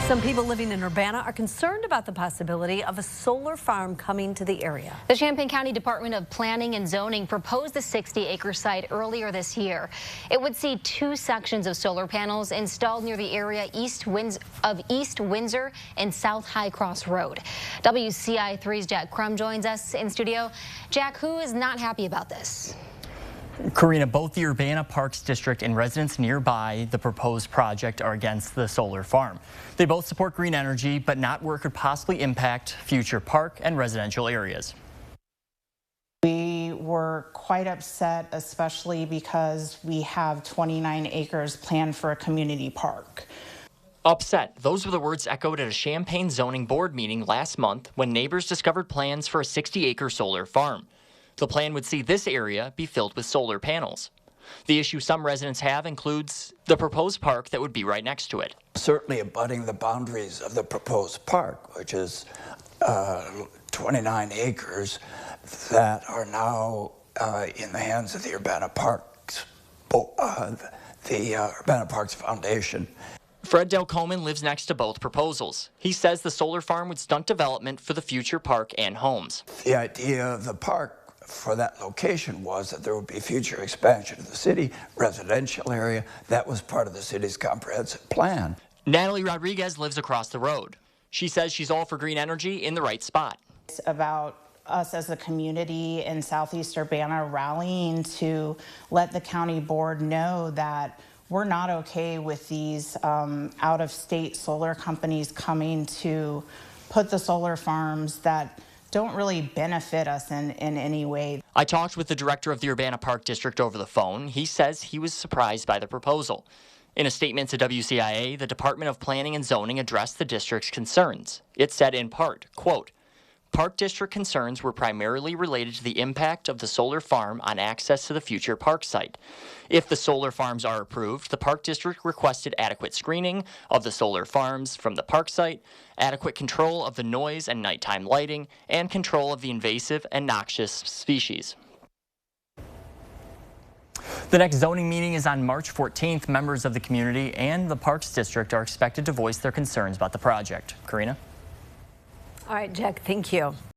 Some people living in Urbana are concerned about the possibility of a solar farm coming to the area. The Champaign County Department of Planning and Zoning proposed the 60-acre site earlier this year. It would see 2 sections of solar panels installed near the area of East Windsor and South High Cross Road. WCI3's Jack Crum joins us in studio. Jack, who is not happy about this? Karina, both the Urbana Parks District and residents nearby the proposed project are against the solar farm. They both support green energy, but not where it could possibly impact future park and residential areas. We were quite upset, especially because we have 29 acres planned for a community park. Upset, those were the words echoed at a Champaign zoning board meeting last month when neighbors discovered plans for a 60-acre solar farm. The plan would see this area be filled with solar panels. The issue some residents have includes the proposed park that would be right next to it. Certainly abutting the boundaries of the proposed park, which is 29 acres that are now in the hands of the Urbana Parks, the Urbana Parks Foundation. Fred Delcomen lives next to both proposals. He says the solar farm would stunt development for the future park and homes. The idea of the park for that location was that there would be future expansion of the city, residential area. That was part of the city's comprehensive plan. Natalie Rodriguez lives across the road. She says she's all for green energy in the right spot. It's about us as a community in Southeast Urbana rallying to let the county board know that we're not okay with these out-of-state solar companies coming to put the solar farms that don't really benefit us in any way. I talked with the director of the Urbana Park District over the phone. He says he was surprised by the proposal. In a statement to WCIA, the Department of Planning and Zoning addressed the district's concerns. It said in part, quote, "Park District concerns were primarily related to the impact of the solar farm on access to the future park site. If the solar farms are approved, the Park District requested adequate screening of the solar farms from the park site, adequate control of the noise and nighttime lighting, and control of the invasive and noxious species." The next zoning meeting is on March 14th. Members of the community and the Parks District are expected to voice their concerns about the project. Karina? All right, Jack, thank you.